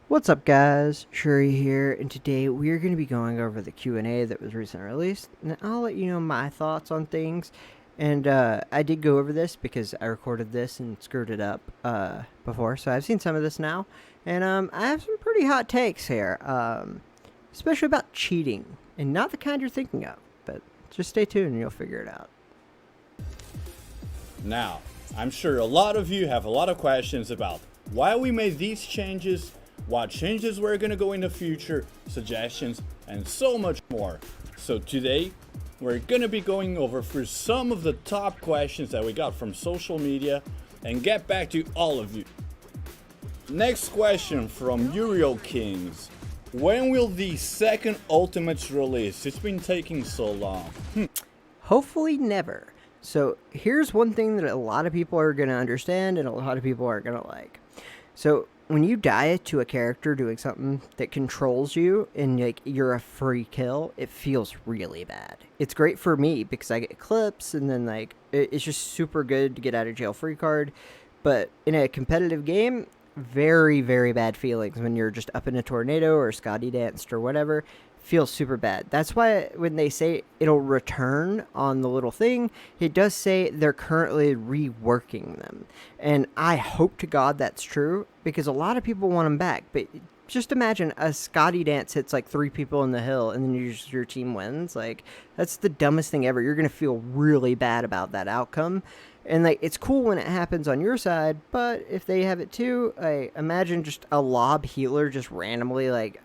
What's up, guys? Shouri here, and today we are going to be going over the Q&A that was recently released, and I'll let you know my thoughts on things. And I did go over this because I recorded this and screwed it up before, so I've seen some of this now, and I have some pretty hot takes here, especially about cheating, and not the kind you're thinking of, but just stay tuned and you'll figure it out. Now, I'm sure a lot of you have a lot of questions about why we made these changes, what changes we're gonna go in the future, suggestions, and so much more. So today, we're gonna be going over through some of the top questions that we got from social media and get back to all of you. Next question from Uriel Kings. When will the second Ultimates release? It's been taking so long. Hopefully never. So here's one thing that a lot of people are going to understand and a lot of people aren't going to like. So when you die to a character doing something that controls you and like you're a free kill, it feels really bad. It's great for me because I get clips and then like it's just super good to get out of jail free card. But in a competitive game, very, very bad feelings when you're just up in a tornado or Scotty danced or whatever. Feels super bad. That's why when they say it'll return on the little thing, it does say they're currently reworking them. And I hope to God that's true because a lot of people want them back. But just imagine a Scotty dance hits like 3 people in the hill and then your team wins. Like, that's the dumbest thing ever. You're going to feel really bad about that outcome. And like, it's cool when it happens on your side, but if they have it too, I imagine just a lob healer just randomly like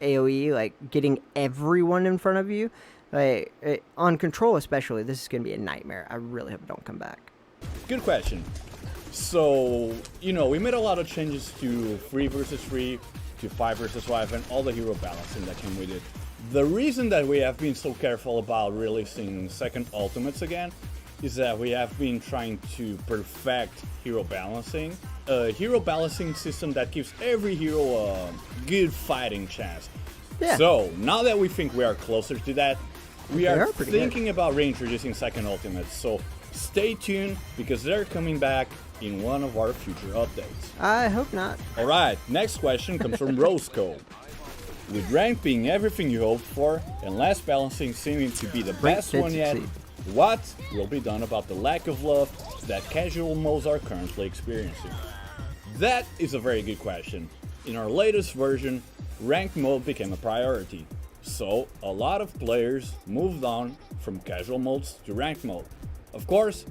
AoE, like getting everyone in front of you, like on control especially. This is gonna be a nightmare. I really hope it don't come back. Good question. So, we made a lot of changes to 3 versus 3, to 5 versus 5, and all the hero balancing that came with it. The reason that we have been so careful about releasing second Ultimates again is that we have been trying to perfect hero balancing. A hero balancing system that gives every hero a good fighting chance. Yeah. So, now that we think we are closer to that, we are thinking good. about reintroducing second Ultimates. So, stay tuned because they're coming back in one of our future updates. I hope not. Alright, next question comes from Roscoe. With rank being everything you hoped for, and last balancing seeming to be the best one yet, what will be done about the lack of love that casual modes are currently experiencing? That is a very good question. In our latest version, ranked mode became a priority. So, a lot of players moved on from casual modes to ranked mode. Of course,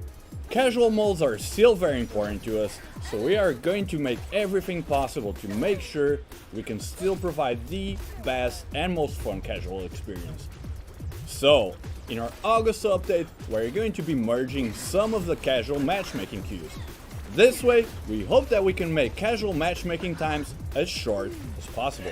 casual modes are still very important to us, so we are going to make everything possible to make sure we can still provide the best and most fun casual experience. So, in our August update, we're going to be merging some of the casual matchmaking queues. This way, we hope that we can make casual matchmaking times as short as possible.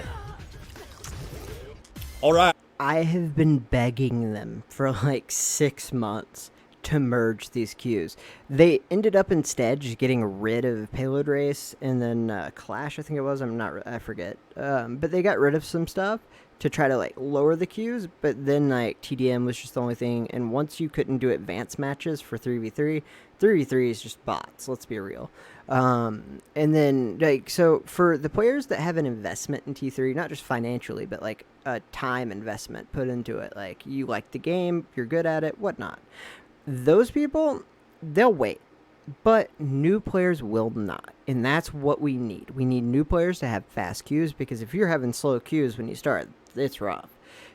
Alright. I have been begging them for like 6 months to merge these queues. They ended up instead just getting rid of Payload Race and then Clash, I think it was. I forget. But they got rid of some stuff to try to like lower the queues, but then like TDM was just the only thing, and once you couldn't do advanced matches for 3v3 is just bots, let's be real. And then like, so for the players that have an investment in T3, not just financially but like a time investment put into it, like you like the game, you're good at it, whatnot, those people, they'll wait. But new players will not, and that's what we need. We need new players to have fast queues, because if you're having slow queues when you start, it's rough.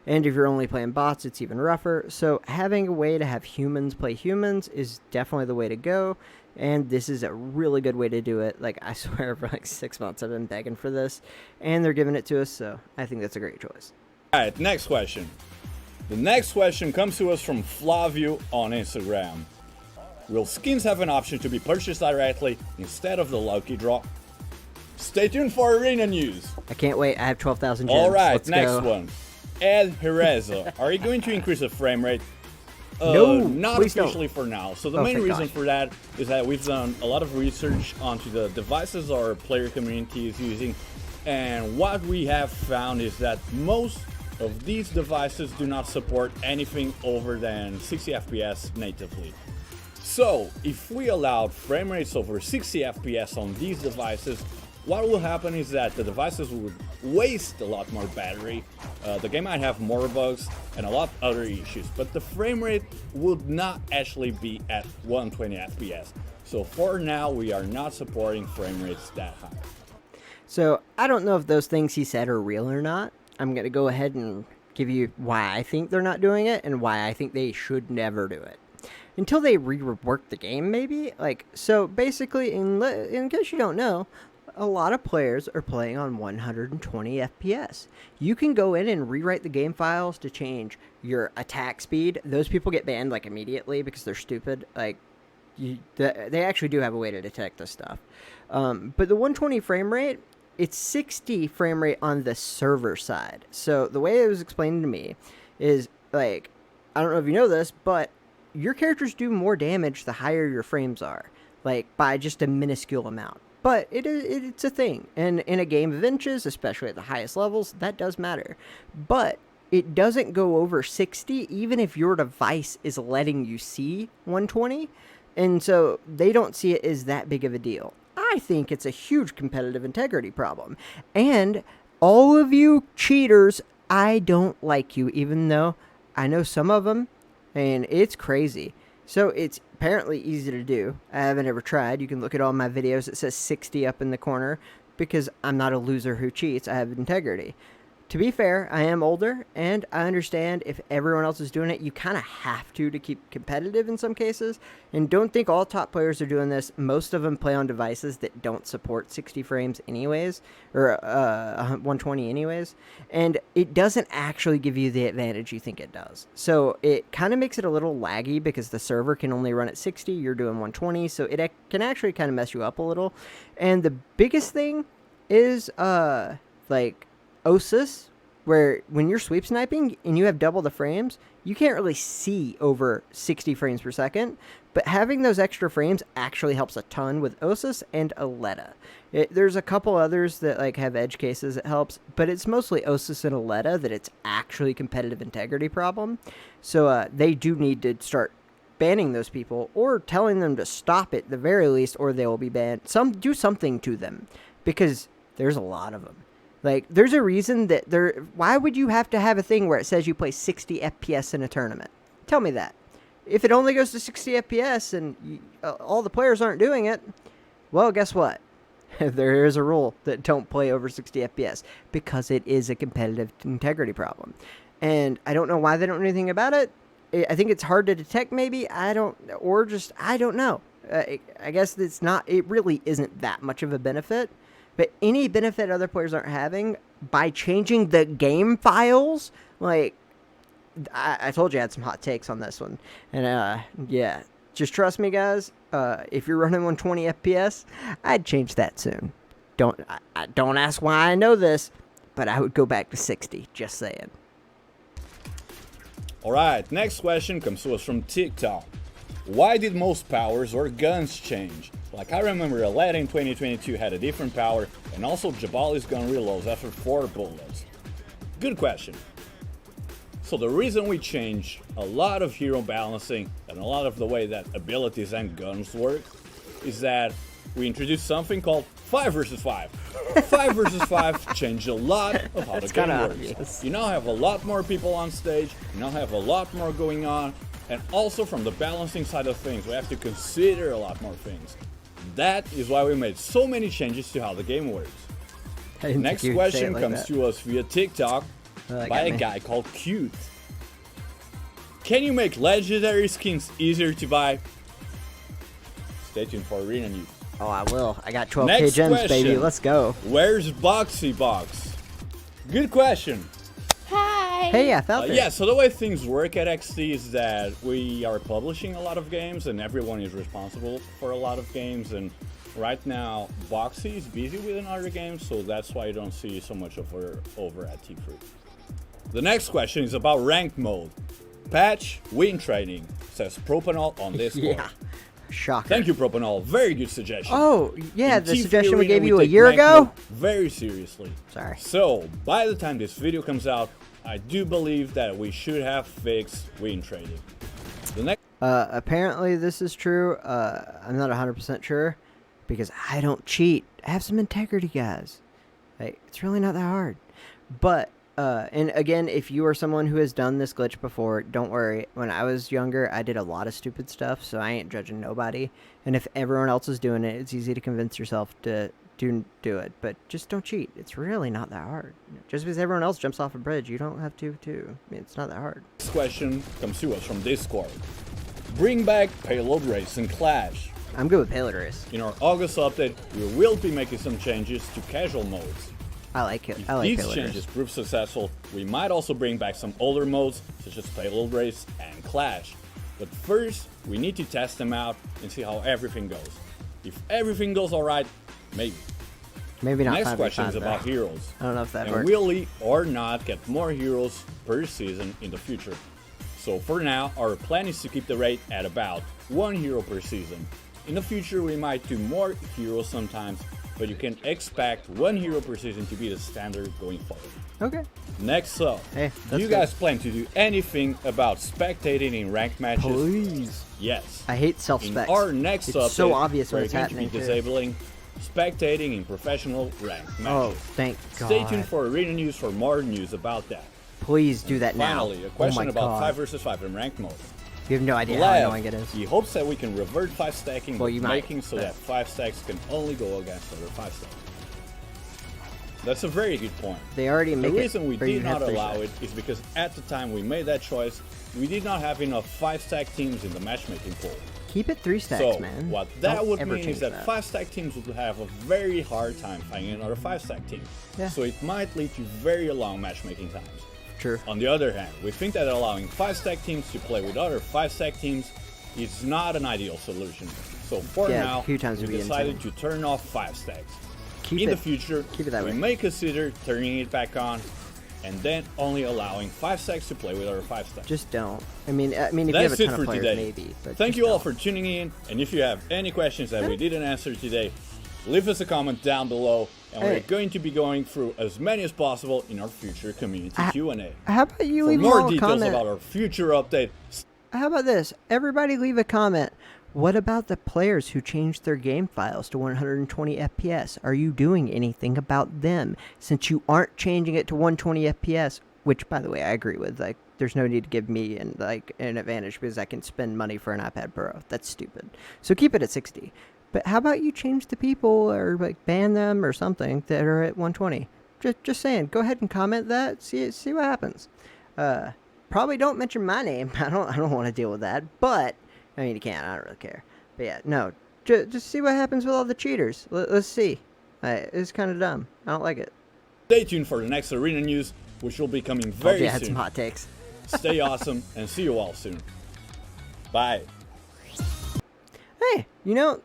And if you're only playing bots, it's even rougher. So having a way to have humans play humans is definitely the way to go, and this is a really good way to do it. Like, I swear, for like 6 months I've been begging for this, and they're giving it to us, so I think that's a great choice. Alright, next question. The next question comes to us from Flavio on Instagram. Will skins have an option to be purchased directly instead of the lucky draw? Stay tuned for arena news. I can't wait. I have 12,000 gems. Alright, next one. Ed Jereza. Are you going to increase the frame rate? No, not officially for now. So the main reason for that is that we've done a lot of research onto the devices our player community is using, and what we have found is that most of these devices do not support anything over than 60 FPS natively. So, if we allowed frame rates over 60 FPS on these devices, what will happen is that the devices would waste a lot more battery, the game might have more bugs, and a lot of other issues, but the frame rate would not actually be at 120 FPS. So for now, we are not supporting frame rates that high. So I don't know if those things he said are real or not. I'm going to go ahead and give you why I think they're not doing it and why I think they should never do it. Until they rework the game, maybe? Like, so basically, in case you don't know, a lot of players are playing on 120 FPS. You can go in and rewrite the game files to change your attack speed. Those people get banned, like, immediately because they're stupid. Like, they actually do have a way to detect this stuff. But the 120 frame rate, it's 60 frame rate on the server side. So the way it was explained to me is, like, I don't know if you know this, but your characters do more damage the higher your frames are, like, by just a minuscule amount. But it's a thing. And in a game of inches, especially at the highest levels, that does matter. But it doesn't go over 60, even if your device is letting you see 120. And so they don't see it as that big of a deal. I think it's a huge competitive integrity problem. And all of you cheaters, I don't like you, even though I know some of them, and it's crazy. So it's apparently easy to do. I haven't ever tried. You can look at all my videos. It says 60 up in the corner because I'm not a loser who cheats. I have integrity. To be fair, I am older, and I understand if everyone else is doing it, you kind of have to keep competitive in some cases. And don't think all top players are doing this. Most of them play on devices that don't support 60 frames anyways, or 120 anyways. And it doesn't actually give you the advantage you think it does. So it kind of makes it a little laggy because the server can only run at 60, you're doing 120, so it can actually kind of mess you up a little. And the biggest thing is, like, OSIS, where when you're sweep sniping and you have double the frames, you can't really see over 60 frames per second, but having those extra frames actually helps a ton with OSIS and Aletta. There's a couple others that, like, have edge cases that helps, but it's mostly OSIS and Aletta that it's actually competitive integrity problem. So they do need to start banning those people or telling them to stop it at the very least, or they will be banned. Do something to them, because there's a lot of them. Like, there's a reason that why would you have to have a thing where it says you play 60 FPS in a tournament? Tell me that. If it only goes to 60 FPS and all the players aren't doing it, well, guess what? There is a rule that don't play over 60 FPS because it is a competitive integrity problem. And I don't know why they don't do anything about it. I think it's hard to detect, maybe. I don't know. I guess it really isn't that much of a benefit. But any benefit other players aren't having by changing the game files, like, I told you I had some hot takes on this one. And, yeah, just trust me, guys. If you're running 120 FPS, I'd change that soon. Don't ask why I know this, but I would go back to 60, just saying. All right, next question comes to us from TikTok. Why did most powers or guns change? Like, I remember Aletta in 2022 had a different power, and also Jabali's gun reloads after 4 bullets. Good question. So the reason we changed a lot of hero balancing and a lot of the way that abilities and guns work is that we introduced something called 5 versus 5. 5 versus 5 changed a lot of how the game works. Obvious. You now have a lot more people on stage, you now have a lot more going on, and also from the balancing side of things, we have to consider a lot more things. That is why we made so many changes to how the game works. Next question comes to us via TikTok by a guy called Cute. Can you make legendary skins easier to buy? Stay tuned for arena news. Oh, I will. I got 12k gems, baby. Let's go. Where's Boxy Box? Good question. Hi. Hey, I felt it. Yeah, so the way things work at XT is that we are publishing a lot of games and everyone is responsible for a lot of games, and right now Boxy is busy with another game, so that's why you don't see so much of her over at T3. The next question is about ranked mode. Patch win training, says Propanol on Discord. Yeah. Shocker. Thank you, Propanol. Very good suggestion. Oh, yeah, In the T3 suggestion we Arena, gave you a take year ranked ago? mode very seriously. Sorry. So, by the time this video comes out, I do believe that we should have fixed win trading. The next Apparently this is true. I'm not 100% sure, because I don't cheat. Have some integrity, guys. Like, it's really not that hard. But and again, if you are someone who has done this glitch before, don't worry. When I was younger, I did a lot of stupid stuff, so I ain't judging nobody. And if everyone else is doing it, it's easy to convince yourself to do it. But just don't cheat. It's really not that hard. Just because everyone else jumps off a bridge, you don't have to too. I mean, it's not that hard. This question comes to us from Discord. Bring back Payload Race and Clash. I'm good with Payload Race. In our August update, we will be making some changes to casual modes. I like it. If I like these Payload changes Race. prove successful, we might also bring back some older modes, such as Payload Race and Clash. But first, we need to test them out and see how everything goes. If everything goes alright, maybe. Maybe not. Next 5v5, question is about though. heroes. I don't know if that And works. will we or not get more heroes per season in the future? So for now, our plan is to keep the rate at about 1 hero per season. In the future, we might do more heroes sometimes, but you can expect 1 hero per season to be the standard going forward. Okay. Next up, Hey, do that's you good. guys plan to do anything about spectating in ranked matches? Please. Yes. I hate In self-specs. our next It's update, so obvious when we're it's going to happening, be too. disabling spectating in professional ranked matches. Oh, thank God. Stay tuned for Arena News for more news about that. Please do that now. Finally, a question oh my about God. 5 versus 5 in ranked mode. You have no idea how Lev, annoying it is. he hopes that we can revert 5 stacking Well, with you might, making so but- that 5 stacks can only go against other 5 stacks. That's a very good point. They already The make it. reason we where you did have not 3 allow stacks. it is because at the time we made that choice, we did not have enough 5 stack teams in the matchmaking pool. Keep it 3 stacks, So, man. what that Don't would ever mean change is that 5 stack teams would have a very hard time finding another 5 stack team. Yeah. So it might lead to very long matchmaking times. True. On the other hand, we think that allowing 5 stack teams to play with other 5 stack teams is not an ideal solution. So for Yeah, now, a few times we would be decided insane. to turn off 5 stacks. Keep In it. the future, keep it that we way. may consider turning it back on and then only allowing 5 stacks to play with other 5 stacks. Just don't. I mean, if you That's have a it ton for of players, today. maybe. But Thank just you all don't. for tuning in, and if you have any questions that we didn't answer today, leave us a comment down below, and we're Hey. going to be going through as many as possible in our future community Q&A. How about you For leave more all a details comment? about our future update, How about this? Everybody leave a comment. What about the players who changed their game files to 120 FPS? Are you doing anything about them? Since you aren't changing it to 120 FPS, which, by the way, I agree with. Like, there's no need to give me an advantage because I can spend money for an iPad Pro. That's stupid. So keep it at 60. But how about you change the people or like ban them or something that are at 120? Just saying. Go ahead and comment that. See what happens. Probably don't mention my name. I don't want to deal with that. But I mean, you can. I don't really care. But yeah, no. Just see what happens with all the cheaters. Let's see. It's kind of dumb. I don't like it. stay tuned for the next Arena News, which will be coming Told very you I had soon. some hot takes. Stay awesome, and see you all soon. Bye. Hey,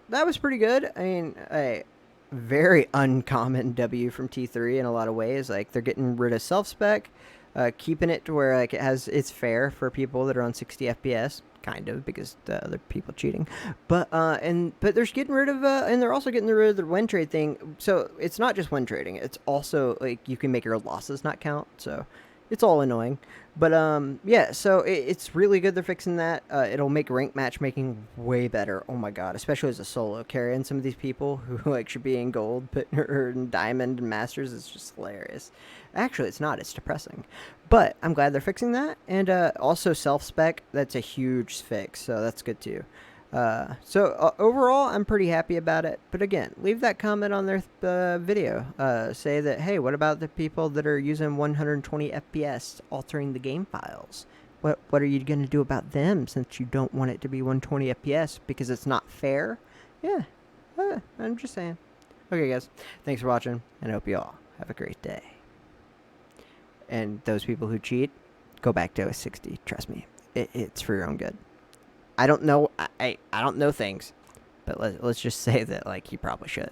that was pretty good. I mean, a very uncommon W from T3 in a lot of ways. Like, they're getting rid of self-spec, keeping it to where like it's fair for people that are on 60 FPS, kind of, because there are people cheating. But they're getting rid of and they're also getting rid of the win trade thing. So it's not just win trading; it's also like you can make your losses not count. So it's all annoying. But yeah, so it's really good they're fixing that. It'll make ranked matchmaking way better. Oh my god, especially as a solo carrying some of these people who like should be in gold, but or in diamond and masters. It's just hilarious. Actually, it's not. It's depressing. But I'm glad they're fixing that. And also self-spec, that's a huge fix, so that's good too. So overall, I'm pretty happy about it. But again, leave that comment on their video. Say that, hey, what about the people that are using 120 FPS altering the game files? What are you going to do about them since you don't want it to be 120 FPS because it's not fair? Yeah, I'm just saying. Okay, guys, thanks for watching, and I hope you all have a great day. And those people who cheat, go back to a 60. Trust me, it's for your own good. I don't know. I don't know things, but let's just say that like you probably should.